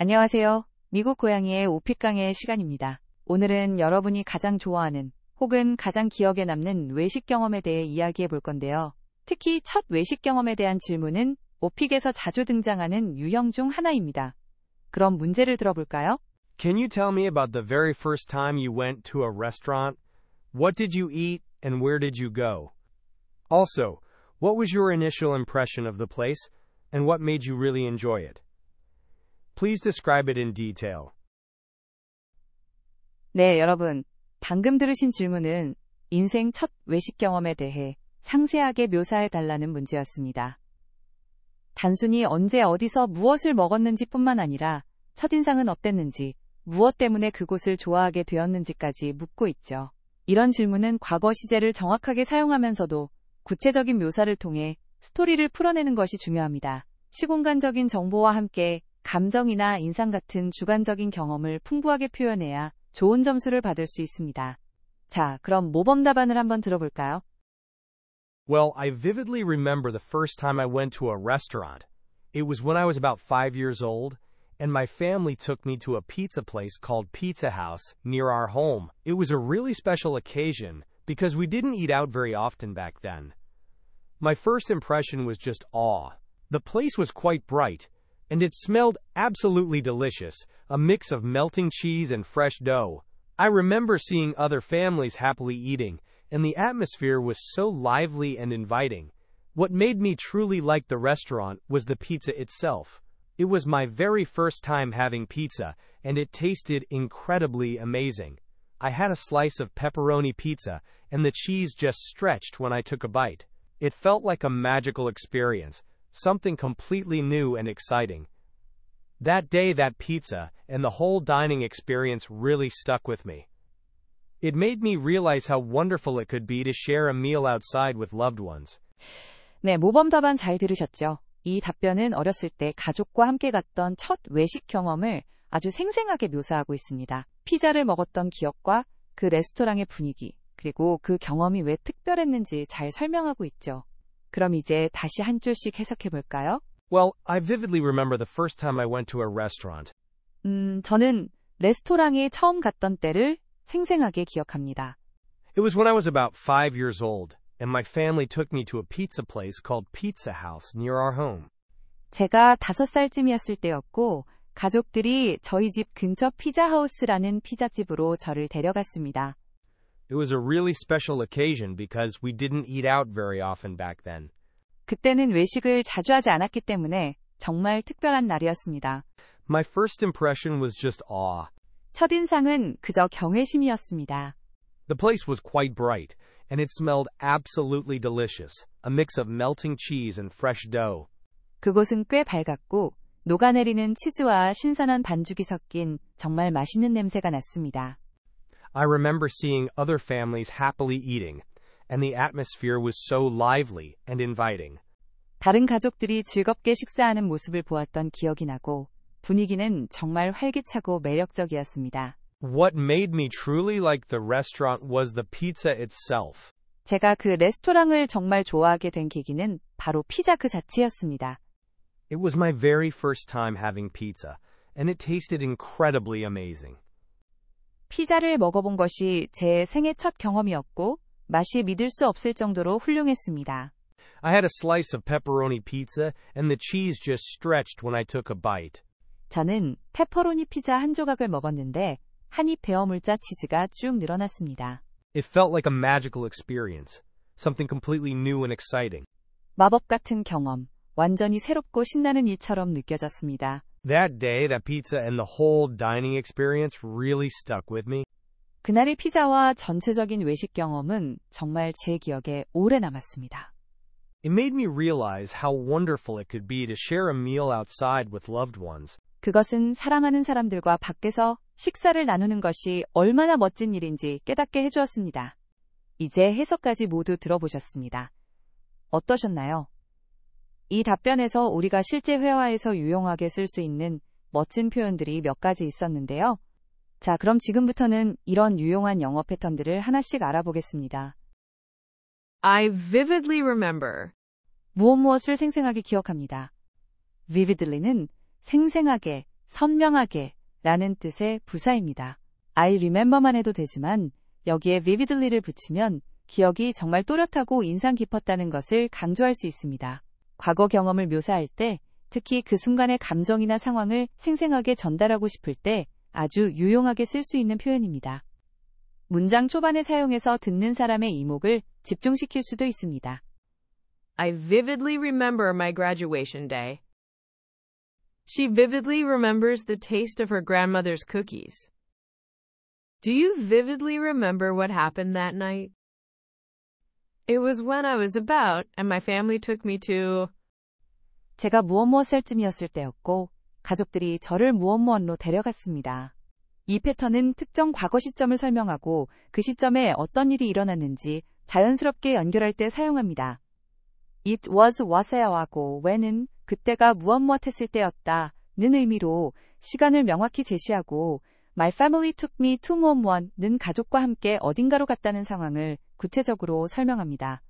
안녕하세요. 미국 고양이의 오픽강의 시간입니다. 오늘은 여러분이 가장 좋아하는 혹은 가장 기억에 남는 외식 경험에 대해 이야기해 볼 건데요. 특히 첫 외식 경험에 대한 질문은 오픽에서 자주 등장하는 유형 중 하나입니다. 그럼 문제를 들어볼까요? Can you tell me about the very first time you went to a restaurant? What did you eat and where did you go? Also, what was your initial impression of the place and what made you really enjoy it? Please describe it in detail. 네, 여러분. 방금 들으신 질문은 인생 첫 외식 경험에 대해 상세하게 묘사해 달라는 문제였습니다. 단순히 언제 어디서 무엇을 먹었는지 뿐만 아니라 첫인상은 어땠는지, 무엇 때문에 그곳을 좋아하게 되었는지까지 묻고 있죠. 이런 질문은 과거 시제를 정확하게 사용하면서도 구체적인 묘사를 통해 스토리를 풀어내는 것이 중요합니다. 시공간적인 정보와 함께 감정이나 인상 같은 주관적인 경험을 풍부하게 표현해야 좋은 점수를 받을 수 있습니다. 자, 그럼 모범 답안을 한번 들어볼까요? Well, I vividly remember the first time I went to a restaurant. It was when I was about 5 years old, and my family took me to a pizza place called Pizza House near our home. It was a really special occasion because we didn't eat out very often back then. My first impression was just awe. The place was quite bright, and it smelled absolutely delicious, a mix of melting cheese and fresh dough. I remember seeing other families happily eating, and the atmosphere was so lively and inviting. What made me truly like the restaurant was the pizza itself. It was my very first time having pizza, and it tasted incredibly amazing. I had a slice of pepperoni pizza, and the cheese just stretched when I took a bite. It felt like a magical experience, something completely new and exciting. That day, that pizza and the whole dining experience really stuck with me. It made me realize how wonderful it could be to share a meal outside with loved ones. 네, 모범 답안 잘 들으셨죠? 이 답변은 어렸을 때 가족과 함께 갔던 첫 외식 경험을 아주 생생하게 묘사하고 있습니다. 피자를 먹었던 기억과 그 레스토랑의 분위기, 그리고 그 경험이 왜 특별했는지 잘 설명하고 있죠. 그럼 이제 다시 한 줄씩 해석해 볼까요? Well, I vividly remember the first time I went to a restaurant. 저는 레스토랑에 처음 갔던 때를 생생하게 기억합니다. It was when I was about 5 years old, and my family took me to a pizza place called Pizza House near our home. 제가 5살쯤이었을 때였고, 가족들이 저희 집 근처 피자하우스라는 피자집으로 저를 데려갔습니다. It was a really special occasion because we didn't eat out very often back then. 그때는 외식을 자주 하지 않았기 때문에 정말 특별한 날이었습니다. My first impression was just awe. 첫인상은 그저 경외심이었습니다. The place was quite bright, and it smelled absolutely delicious, a mix of melting cheese and fresh dough. 그곳은 꽤 밝았고 녹아내리는 치즈와 신선한 반죽이 섞인 정말 맛있는 냄새가 났습니다. I remember seeing other families happily eating, and the atmosphere was so lively and inviting. 다른 가족들이 즐겁게 식사하는 모습을 보았던 기억이 나고 분위기는 정말 활기차고 매력적이었습니다. What made me truly like the restaurant was the pizza itself. 제가 그 레스토랑을 정말 좋아하게 된 계기는 바로 피자 그 자체였습니다. It was my very first time having pizza, and it tasted incredibly amazing. 피자를 먹어본 것이 제 생애 첫 경험이었고 맛이 믿을 수 없을 정도로 훌륭했습니다. I had a slice of pepperoni pizza, and the cheese just stretched when I took a bite. 저는 페퍼로니 피자 한 조각을 먹었는데 한 입 베어 물자 치즈가 쭉 늘어났습니다. It felt like a magical experience, something completely new and exciting. 마법 같은 경험, 완전히 새롭고 신나는 일처럼 느껴졌습니다. That day, that pizza and the whole dining experience really stuck with me. 그날의 피자와 전체적인 외식 경험은 정말 제 기억에 오래 남았습니다. It made me realize how wonderful it could be to share a meal outside with loved ones. 그것은 사랑하는 사람들과 밖에서 식사를 나누는 것이 얼마나 멋진 일인지 깨닫게 해주었습니다. 이제 해석까지 모두 들어보셨습니다. 어떠셨나요? 이 답변에서 우리가 실제 회화에서 유용하게 쓸 수 있는 멋진 표현들이 몇 가지 있었는데요. 자, 그럼 지금부터는 이런 유용한 영어 패턴들을 하나씩 알아보겠습니다. I vividly remember. 무엇을 생생하게 기억합니다. vividly는 생생하게, 선명하게 라는 뜻의 부사입니다. I remember만 해도 되지만 여기에 vividly를 붙이면 기억이 정말 또렷하고 인상 깊었다는 것을 강조할 수 있습니다. 과거 경험을 묘사할 때 특히 그 순간의 감정이나 상황을 생생하게 전달하고 싶을 때 아주 유용하게 쓸 수 있는 표현입니다. 문장 초반에 사용해서 듣는 사람의 이목을 집중시킬 수도 있습니다. I vividly remember my graduation day. She vividly remembers the taste of her grandmother's cookies. Do you vividly remember what happened that night? It was when I was about, and my family took me to... 제가 무엇 쯤이었을 때였고 가족들이 저를 무엇로 데려갔습니다. 이 패턴은 특정 과거 시점을 설명하고 그 시점에 어떤 일이 일어났는지 자연스럽게 연결할 때 사용합니다. It was what에요하고 when은 그때가 무엇 했을 때였다는 의미로 시간을 명확히 제시하고 My family took me to 무엇는 가족과 함께 어딘가로 갔다는 상황을 구체적으로 설명합니다.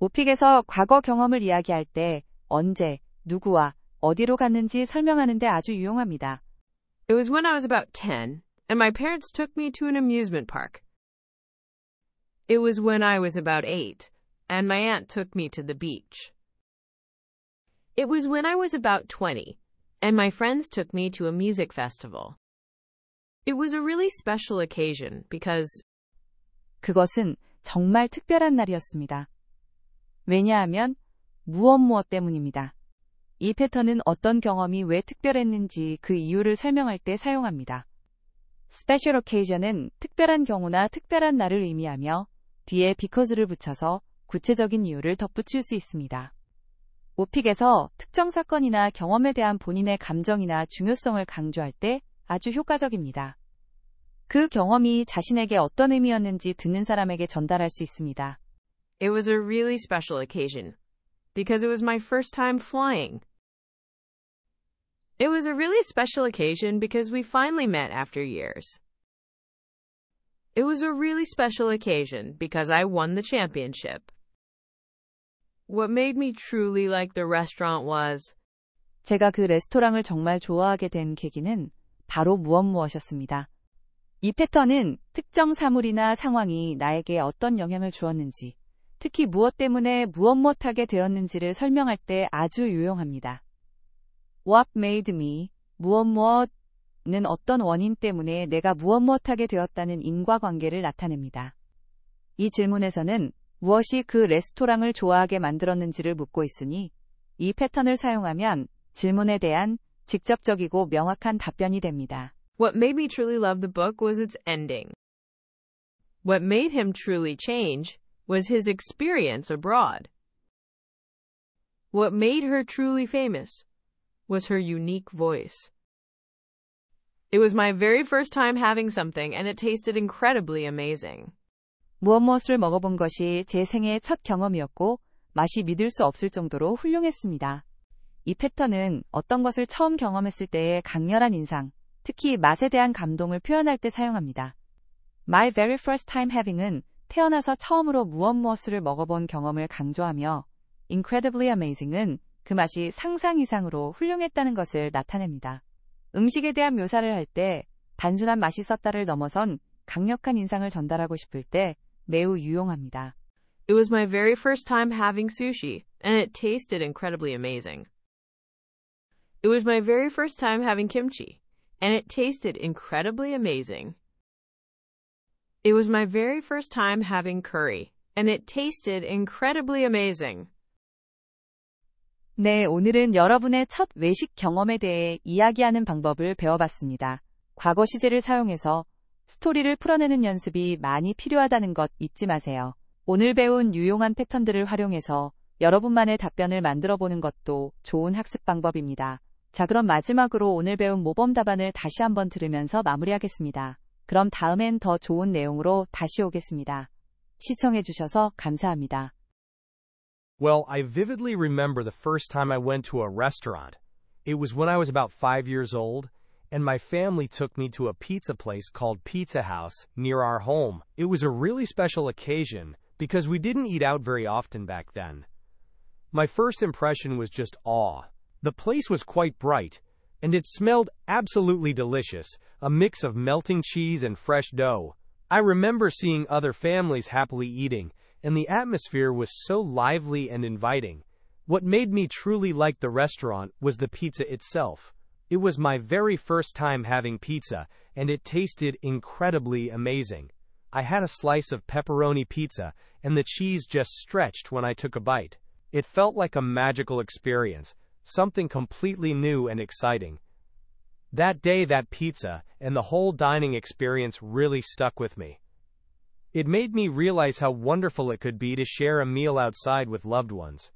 오픽에서 과거 경험을 이야기할 때 언제, 누구와 어디로 갔는지 설명하는 데 아주 유용합니다. It was when I was about 10, and my parents took me to an amusement park. It was when I was about 8, and my aunt took me to the beach. It was when I was about 20, and my friends took me to a music festival. It was a really special occasion because 그것은 정말 특별한 날이었습니다. 왜냐하면 무엇 때문입니다. 이 패턴은 어떤 경험이 왜 특별했는지 그 이유를 설명할 때 사용합니다. Special occasion은 특별한 경우나 특별한 날을 의미하며 뒤에 because를 붙여서 구체적인 이유를 덧붙일 수 있습니다. 오픽에서 특정 사건이나 경험에 대한 본인의 감정이나 중요성을 강조할 때 아주 효과적입니다. 그 경험이 자신에게 어떤 의미였는지 듣는 사람에게 전달할 수 있습니다. it was a really special occasion because it was my first time flying. It was a really special occasion because we finally met after years. It was a really special occasion because I won the championship. What made me truly like the restaurant was 제가 그 레스토랑을 정말 좋아하게 된 계기는 바로 무엇이었습니다. 이 패턴은 특정 사물이나 상황이 나에게 어떤 영향을 주었는지, 특히 무엇 때문에 무엇하게 되었는지를 설명할 때 아주 유용합니다. What made me, 무엇은 어떤 원인 때문에 내가 무엇하게 되었다는 인과관계를 나타냅니다. 이 질문에서는 무엇이 그 레스토랑을 좋아하게 만들었는지를 묻고 있으니 이 패턴을 사용하면 질문에 대한 직접적이고 명확한 답변이 됩니다. What made me truly love the book was its ending. What made him truly change was his experience abroad. What made her truly famous was her unique voice. It was my very first time having something and it tasted incredibly amazing. 무엇을 먹어본 것이 제 생애 첫 경험이었고 맛이 믿을 수 없을 정도로 훌륭했습니다. 이 패턴은 어떤 것을 처음 경험했을 때의 강렬한 인상, 특히 맛에 대한 감동을 표현할 때 사용합니다. My very first time having은 태어나서 처음으로 무엇을 먹어본 경험을 강조하며 incredibly amazing은 그 맛이 상상 이상으로 훌륭했다는 것을 나타냅니다. 음식에 대한 묘사를 할 때 단순한 맛있었다를 넘어선 강력한 인상을 전달하고 싶을 때 매우 유용합니다. It was my very first time having sushi, and it tasted incredibly amazing. It was my very first time having kimchi, and it tasted incredibly amazing. It was my very first time having curry, and it tasted incredibly amazing. 네, 오늘은 여러분의 첫 외식 경험에 대해 이야기하는 방법을 배워봤습니다. 과거 시제를 사용해서 스토리를 풀어내는 연습이 많이 필요하다는 것 잊지 마세요. 오늘 배운 유용한 패턴들을 활용해서 여러분만의 답변을 만들어보는 것도 좋은 학습 방법입니다. 자, 그럼 마지막으로 오늘 배운 모범 답안을 다시 한번 들으면서 마무리하겠습니다. 그럼 다음엔 더 좋은 내용으로 다시 오겠습니다. 시청해주셔서 감사합니다. Well, I vividly remember the first time I went to a restaurant. It was when I was about 5 years old, and my family took me to a pizza place called Pizza House near our home. It was a really special occasion because we didn't eat out very often back then. My first impression was just awe. The place was quite bright, And it smelled absolutely delicious, a mix of melting cheese and fresh dough. I remember seeing other families happily eating, and the atmosphere was so lively and inviting. What made me truly like the restaurant was the pizza itself. It was my very first time having pizza, and it tasted incredibly amazing. I had a slice of pepperoni pizza, and the cheese just stretched when I took a bite. It felt like a magical experience, something completely new and exciting. That day, that pizza and the whole dining experience really stuck with me. It made me realize how wonderful it could be to share a meal outside with loved ones.